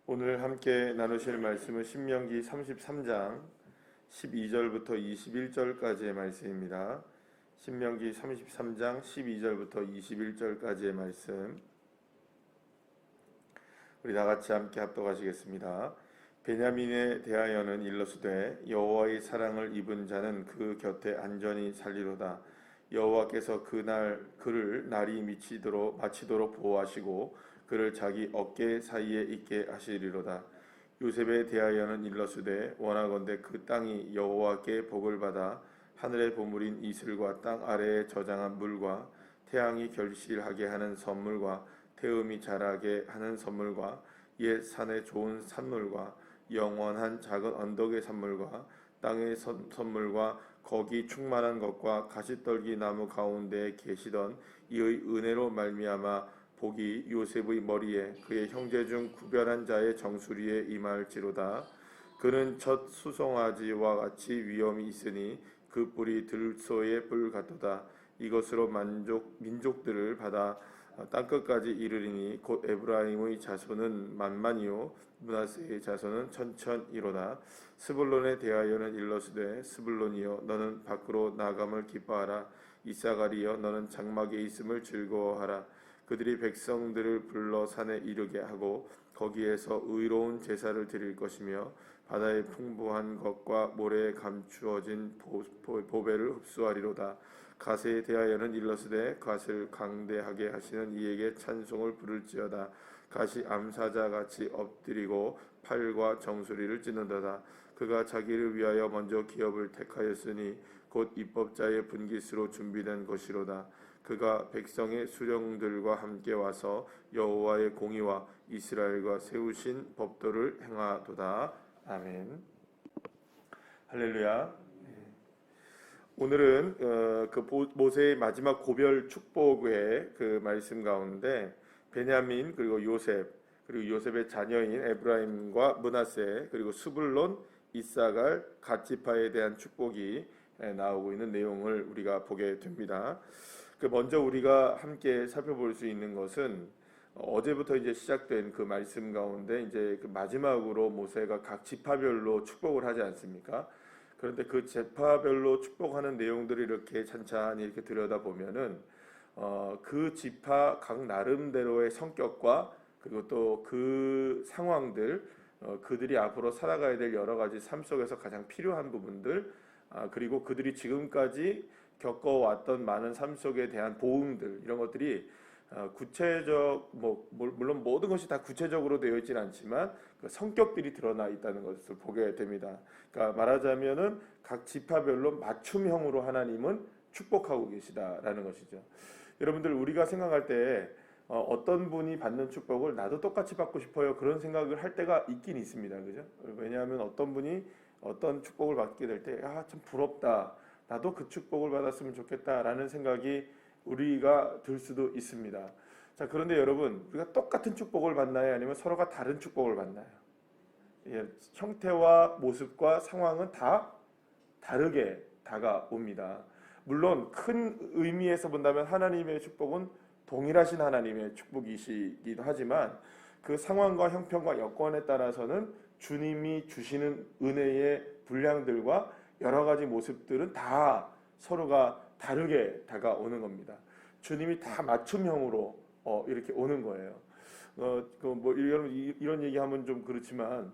오늘 함께 나누실 말씀은 신명기 33장 12절부터 21절까지의 말씀입니다. 신명기 33장 12절부터 21절까지의 말씀 우리 다같이 함께 합독하시겠습니다. 베냐민에 대하여는 일러스되 여호와의 사랑을 입은 자는 그 곁에 안전히 살리로다. 여호와께서 그를 날이 마치도록 보호하시고 그를 자기 어깨 사이에 있게 하시리로다. 요셉에 대하여는 일러스되 원하건대 그 땅이 여호와께 복을 받아 하늘의 보물인 이슬과 땅 아래에 저장한 물과 태양이 결실하게 하는 선물과 태음이 자라게 하는 선물과 옛 산의 좋은 산물과 영원한 작은 언덕의 산물과 땅의 선물과 거기 충만한 것과 가시떨기 나무 가운데에 계시던 이의 은혜로 말미암아 복이 요셉의 머리에 그의 형제 중 구별한 자의 정수리에 임할지로다. 그는 첫 수송아지와 같이 위엄이 있으니 그 뿔이 들소의 뿔 같도다. 이것으로 민족들을 받아 땅끝까지 이르리니 곧 에브라임의 자손은 만만이요 므낫세의 자손은 천천이로다. 스불론에 대하여는 일러스되 스불론이여 너는 밖으로 나감을 기뻐하라. 이사가리여 너는 장막에 있음을 즐거워하라. 그들이 백성들을 불러 산에 이르게 하고 거기에서 의로운 제사를 드릴 것이며 바다의 풍부한 것과 모래에 감추어진 보배를 흡수하리로다. 갓에 대하여는 일러스되 갓을 강대하게 하시는 이에게 찬송을 부를지어다. 갓이 암사자같이 엎드리고 팔과 정수리를 찢는도다. 그가 자기를 위하여 먼저 기업을 택하였으니 곧 입법자의 분깃으로 준비된 것이로다. 그가 백성의 수령들과 함께 와서 여호와의 공의와 이스라엘과 세우신 법도를 행하도다. 아멘. 할렐루야. 오늘은 그 모세의 마지막 고별 축복의 그 말씀 가운데 베냐민 그리고 요셉 그리고 요셉의 자녀인 에브라임과 므낫세 그리고 스불론 이사갈 갓 지파에 대한 축복이 나오고 있는 내용을 우리가 보게 됩니다. 먼저 우리가 함께 살펴볼 수 있는 것은 어제부터 이제 시작된 그 말씀 가운데 이제 그 마지막으로 모세가 각 지파별로 축복을 하지 않습니까? 그런데 그 지파별로 축복하는 내용들을 이렇게 찬찬히 이렇게 들여다보면은 그 지파 각 나름대로의 성격과 그리고 또 그 상황들 그들이 앞으로 살아가야 될 여러 가지 삶 속에서 가장 필요한 부분들 그리고 그들이 지금까지 겪어왔던 많은 삶 속에 대한 보응들 이런 것들이 물론 모든 것이 다 구체적으로 되어 있지는 않지만 그 성격들이 드러나 있다는 것을 보게 됩니다. 그러니까 말하자면은 각 지파별로 맞춤형으로 하나님은 축복하고 계시다라는 것이죠. 여러분들 우리가 생각할 때 어떤 분이 받는 축복을 나도 똑같이 받고 싶어요 그런 생각을 할 때가 있긴 있습니다. 그죠? 왜냐하면 어떤 분이 어떤 축복을 받게 될 때 참 부럽다. 나도 그 축복을 받았으면 좋겠다라는 생각이 우리가 들 수도 있습니다. 자, 그런데 여러분, 우리가 똑같은 축복을 받나요? 아니면 서로가 다른 축복을 받나요? 형태와 모습과 상황은 다 다르게 다가옵니다. 물론 큰 의미에서 본다면 하나님의 축복은 동일하신 하나님의 축복이시기도 하지만 그 상황과 형편과 여건에 따라서는 주님이 주시는 은혜의 분량들과 여러 가지 모습들은 다 서로가 다르게 다가오는 겁니다. 주님이 다 맞춤형으로 이렇게 오는 거예요. 이런 얘기하면 좀 그렇지만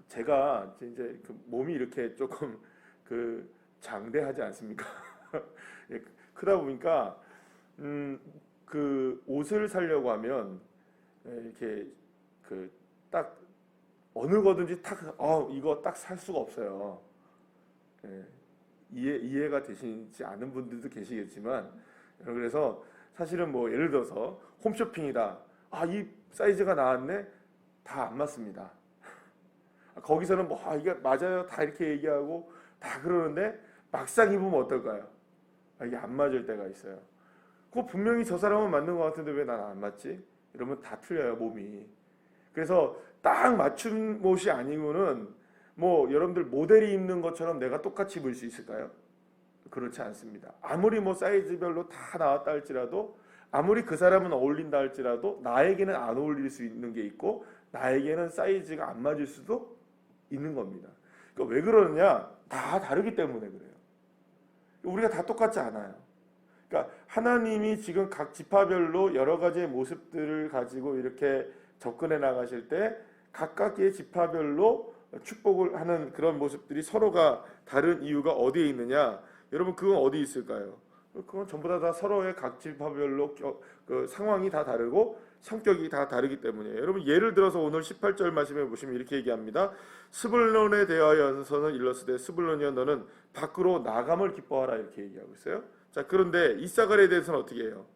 제가 이제 그 몸이 이렇게 조금 그 장대하지 않습니까? 크다 보니까 그 옷을 사려고 하면 이렇게 그 딱 어느 거든지 딱 이거 딱 살 수가 없어요. 이해가 되시지 않은 분들도 계시겠지만 그래서 사실은 뭐 예를 들어서 홈쇼핑이다. 이 사이즈가 나왔네. 다 안 맞습니다. 거기서는 이게 맞아요. 다 이렇게 얘기하고 다 그러는데 막상 입으면 어떨까요? 이게 안 맞을 때가 있어요. 그거 분명히 저 사람은 맞는 것 같은데 왜 난 안 맞지? 이러면 다 틀려요, 몸이. 그래서 딱 맞춤 옷이 아니면은 여러분들 모델이 입는 것처럼 내가 똑같이 입을 수 있을까요? 그렇지 않습니다. 아무리 사이즈별로 다 나왔다 할지라도 아무리 그 사람은 어울린다 할지라도 나에게는 안 어울릴 수 있는 게 있고 나에게는 사이즈가 안 맞을 수도 있는 겁니다. 그러니까 왜 그러느냐? 다 다르기 때문에 그래요. 우리가 다 똑같지 않아요. 그러니까 하나님이 지금 각 지파별로 여러 가지의 모습들을 가지고 이렇게 접근해 나가실 때 각각의 지파별로 축복을 하는 그런 모습들이 서로가 다른 이유가 어디에 있느냐? 여러분 그건 어디 있을까요? 그건 전부 다 서로의 각 지파별로 그 상황이 다 다르고 성격이 다 다르기 때문이에요. 여러분 예를 들어서 오늘 18절 말씀에 보시면 이렇게 얘기합니다. 스불론에 대하여서는 일러스되 스불론이여 너는 밖으로 나감을 기뻐하라 이렇게 얘기하고 있어요. 자 그런데 이사갈에 대해서는 어떻게 해요?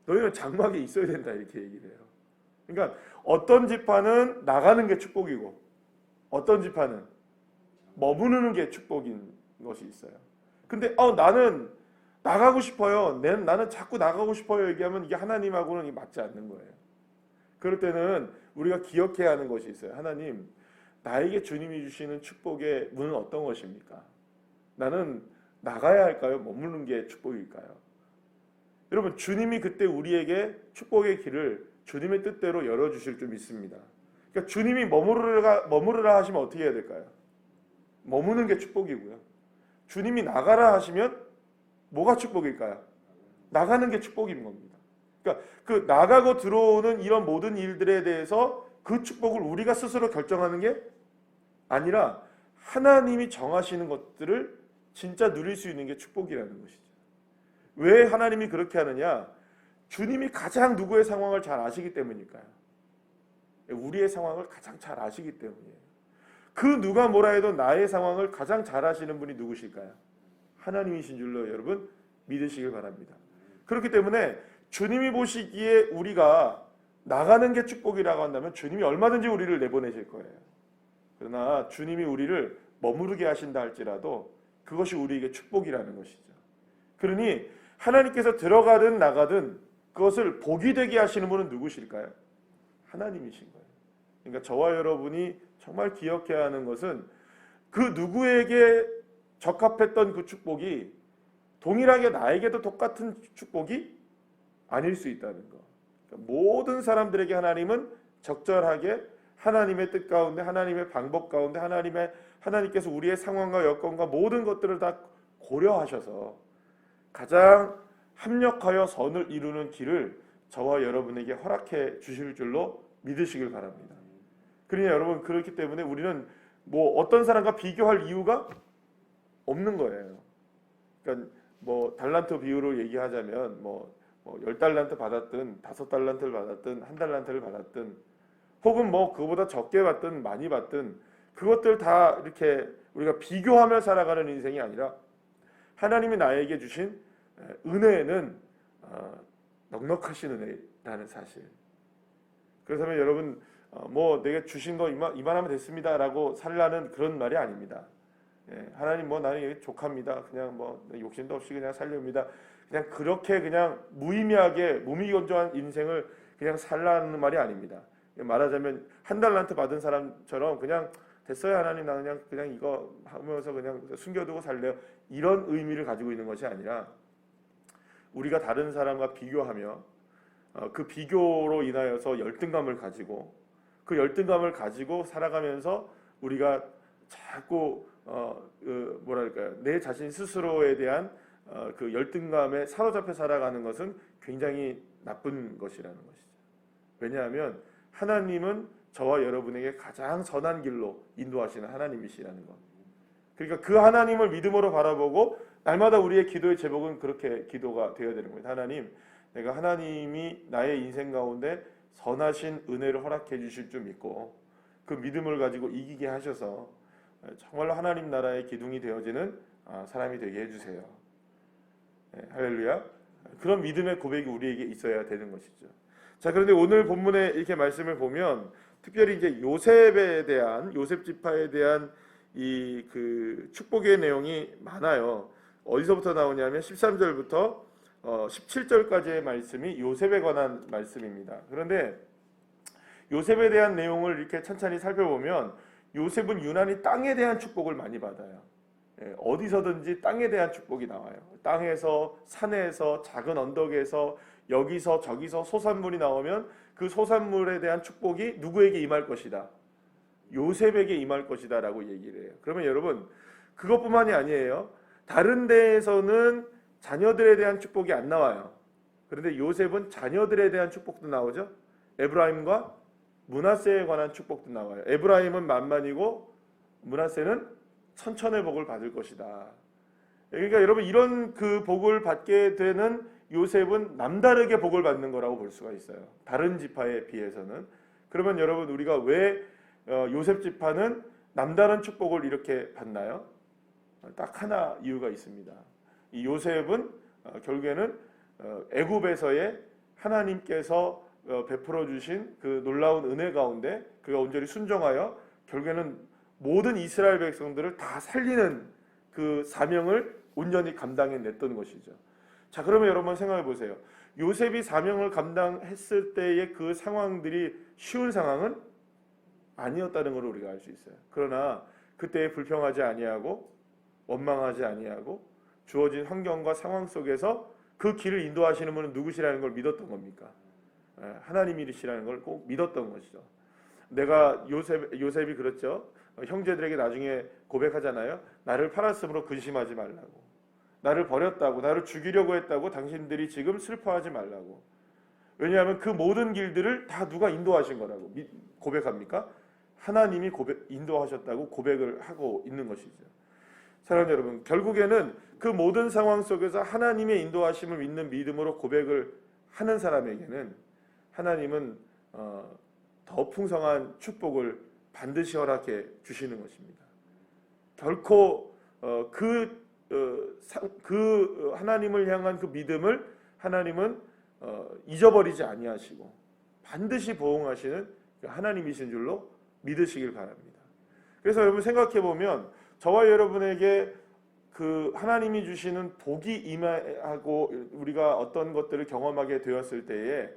너희는 장막에 있어야 된다 이렇게 얘기를 해요. 그러니까 어떤 지파는 나가는 게 축복이고 어떤 지파는 머무르는 게 축복인 것이 있어요. 근데 나는 나가고 싶어요. 나는 자꾸 나가고 싶어요. 얘기하면 이게 하나님하고는 맞지 않는 거예요. 그럴 때는 우리가 기억해야 하는 것이 있어요. 하나님, 나에게 주님이 주시는 축복의 문은 어떤 것입니까? 나는 나가야 할까요? 머무르는 게 축복일까요? 여러분, 주님이 그때 우리에게 축복의 길을 주님의 뜻대로 열어주실 줄 믿습니다. 그러니까 주님이 머무르라 하시면 어떻게 해야 될까요? 머무는 게 축복이고요. 주님이 나가라 하시면 뭐가 축복일까요? 나가는 게 축복인 겁니다. 그러니까 그 나가고 들어오는 이런 모든 일들에 대해서 그 축복을 우리가 스스로 결정하는 게 아니라 하나님이 정하시는 것들을 진짜 누릴 수 있는 게 축복이라는 것이죠. 왜 하나님이 그렇게 하느냐? 주님이 가장 누구의 상황을 잘 아시기 때문일까요? 우리의 상황을 가장 잘 아시기 때문이에요. 그 누가 뭐라 해도 나의 상황을 가장 잘 아시는 분이 누구실까요? 하나님이신 줄로 여러분 믿으시길 바랍니다. 그렇기 때문에 주님이 보시기에 우리가 나가는 게 축복이라고 한다면 주님이 얼마든지 우리를 내보내실 거예요. 그러나 주님이 우리를 머무르게 하신다 할지라도 그것이 우리에게 축복이라는 것이죠. 그러니 하나님께서 들어가든 나가든 그것을 복이 되게 하시는 분은 누구실까요? 하나님이신 거예요. 그러니까 저와 여러분이 정말 기억해야 하는 것은 그 누구에게 적합했던 그 축복이 동일하게 나에게도 똑같은 축복이 아닐 수 있다는 것. 그러니까 모든 사람들에게 하나님은 적절하게 하나님의 뜻 가운데 하나님의 방법 가운데 하나님께서 우리의 상황과 여건과 모든 것들을 다 고려하셔서 가장 합력하여 선을 이루는 길을 저와 여러분에게 허락해 주실 줄로 믿으시길 바랍니다. 그러니 여러분 그렇기 때문에 우리는 뭐 어떤 사람과 비교할 이유가 없는 거예요. 그러니까 뭐 달란트 비유로 얘기하자면 뭐 10달란트 받았든 5달란트를 받았든 1달란트를 받았든 혹은 뭐 그거보다 적게 받든 많이 받든 그것들 다 이렇게 우리가 비교하며 살아가는 인생이 아니라 하나님이 나에게 주신 은혜는 넉넉하신 은혜라는 사실. 그렇다면 여러분 뭐 내가 주신 거 이만하면 됐습니다라고 살라는 그런 말이 아닙니다. 하나님 뭐 나는 족합니다. 그냥 뭐 욕심도 없이 그냥 살렵니다. 그냥 그렇게 그냥 무의미하게 무미건조한 인생을 그냥 살라는 말이 아닙니다. 말하자면 1달란트 받은 사람처럼 그냥 됐어요 하나님 나 그냥 이거 하면서 그냥 숨겨두고 살래요. 이런 의미를 가지고 있는 것이 아니라 우리가 다른 사람과 비교하며 그 비교로 인하여서 열등감을 가지고 그 열등감을 가지고 살아가면서 우리가 자꾸 뭐랄까요 내 자신 스스로에 대한 그 열등감에 사로잡혀 살아가는 것은 굉장히 나쁜 것이라는 것이죠. 왜냐하면 하나님은 저와 여러분에게 가장 선한 길로 인도하시는 하나님이시라는 것. 그러니까 그 하나님을 믿음으로 바라보고 날마다 우리의 기도의 제목은 그렇게 기도가 되어야 되는 겁니다. 하나님, 내가 하나님이 나의 인생 가운데 선하신 은혜를 허락해 주실 줄 믿고 그 믿음을 가지고 이기게 하셔서 정말로 하나님 나라의 기둥이 되어지는 사람이 되게 해주세요. 할렐루야. 그런 믿음의 고백이 우리에게 있어야 되는 것이죠. 자, 그런데 오늘 본문에 이렇게 말씀을 보면 특별히 이제 요셉 지파에 대한 이 그 축복의 내용이 많아요. 어디서부터 나오냐면 13절부터 17절까지의 말씀이 요셉에 관한 말씀입니다. 그런데 요셉에 대한 내용을 이렇게 천천히 살펴보면 요셉은 유난히 땅에 대한 축복을 많이 받아요. 어디서든지 땅에 대한 축복이 나와요. 땅에서 산에서 작은 언덕에서 여기서 저기서 소산물이 나오면 그 소산물에 대한 축복이 누구에게 임할 것이다? 요셉에게 임할 것이다 라고 얘기를 해요. 그러면 여러분 그것뿐만이 아니에요. 다른 데에서는 자녀들에 대한 축복이 안 나와요. 그런데 요셉은 자녀들에 대한 축복도 나오죠. 에브라임과 므낫세에 관한 축복도 나와요. 에브라임은 만만이고 므낫세는 천천의 복을 받을 것이다. 그러니까 여러분 이런 그 복을 받게 되는 요셉은 남다르게 복을 받는 거라고 볼 수가 있어요. 다른 지파에 비해서는. 그러면 여러분 우리가 왜 요셉 지파는 남다른 축복을 이렇게 받나요? 딱 하나 이유가 있습니다. 이 요셉은 결국에는 애굽에서의 하나님께서 베풀어 주신 그 놀라운 은혜 가운데 그가 온전히 순종하여 결국에는 모든 이스라엘 백성들을 다 살리는 그 사명을 온전히 감당해냈던 것이죠. 자, 그러면 여러분 생각해 보세요. 요셉이 사명을 감당했을 때의 그 상황들이 쉬운 상황은 아니었다는 걸 우리가 알 수 있어요. 그러나 그때에 불평하지 아니하고 원망하지 아니하고 주어진 환경과 상황 속에서 그 길을 인도하시는 분은 누구시라는 걸 믿었던 겁니까? 하나님이시라는 걸 꼭 믿었던 것이죠. 내가 요셉이 그렇죠. 형제들에게 나중에 고백하잖아요. 나를 팔았으므로 근심하지 말라고. 나를 버렸다고, 나를 죽이려고 했다고 당신들이 지금 슬퍼하지 말라고. 왜냐하면 그 모든 길들을 다 누가 인도하신 거라고 고백합니까? 하나님이 인도하셨다고 고백을 하고 있는 것이죠. 사랑하는 여러분, 결국에는 그 모든 상황 속에서 하나님의 인도하심을 믿는 믿음으로 고백을 하는 사람에게는 하나님은 더 풍성한 축복을 반드시 허락해 주시는 것입니다. 결코 그 하나님을 향한 그 믿음을 하나님은 잊어버리지 아니하시고 반드시 보응하시는 하나님이신 줄로 믿으시길 바랍니다. 그래서 여러분 생각해 보면 저와 여러분에게 그 하나님이 주시는 복이 임하고 우리가 어떤 것들을 경험하게 되었을 때에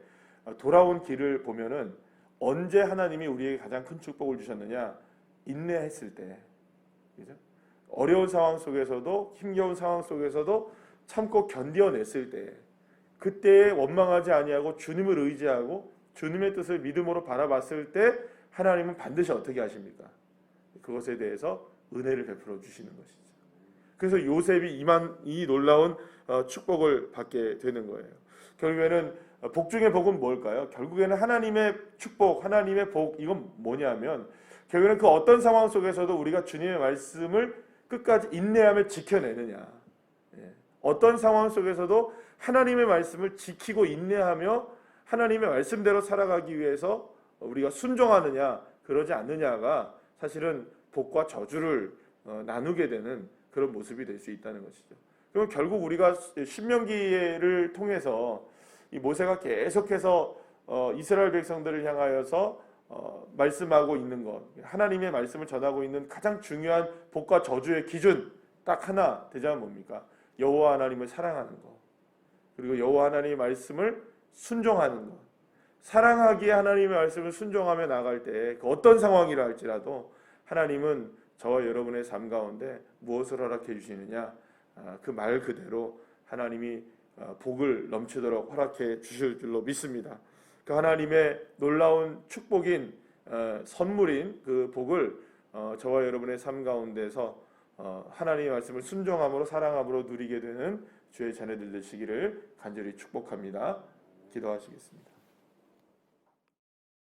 돌아온 길을 보면은 언제 하나님이 우리에게 가장 큰 축복을 주셨느냐? 인내했을 때, 그죠? 어려운 상황 속에서도 힘겨운 상황 속에서도 참고 견뎌냈을 때, 그때에 원망하지 아니하고 주님을 의지하고 주님의 뜻을 믿음으로 바라봤을 때 하나님은 반드시 어떻게 하십니까? 그것에 대해서 은혜를 베풀어 주시는 것이죠. 그래서 요셉이 이 놀라운 축복을 받게 되는 거예요. 결국에는 복 중의 복은 뭘까요? 결국에는 하나님의 축복, 하나님의 복, 이건 뭐냐면 결국에는 그 어떤 상황 속에서도 우리가 주님의 말씀을 끝까지 인내하며 지켜내느냐. 어떤 상황 속에서도 하나님의 말씀을 지키고 인내하며 하나님의 말씀대로 살아가기 위해서 우리가 순종하느냐 그러지 않느냐가 사실은 복과 저주를 나누게 되는 그런 모습이 될 수 있다는 것이죠. 그럼 결국 우리가 신명기를 통해서 이 모세가 계속해서 이스라엘 백성들을 향하여서 말씀하고 있는 것, 하나님의 말씀을 전하고 있는 가장 중요한 복과 저주의 기준 딱 하나 되자면 뭡니까? 여호와 하나님을 사랑하는 것, 그리고 여호와 하나님의 말씀을 순종하는 것. 사랑하기에 하나님의 말씀을 순종하며 나갈 때 그 어떤 상황이라 할지라도 하나님은 저와 여러분의 삶 가운데 무엇을 허락해 주시느냐? 그 말 그대로 하나님이 복을 넘치도록 허락해 주실 줄로 믿습니다. 그 하나님의 놀라운 축복인 선물인 그 복을 저와 여러분의 삶 가운데서 하나님의 말씀을 순종함으로 사랑함으로 누리게 되는 주의 자녀들 되시기를 간절히 축복합니다. 기도하시겠습니다.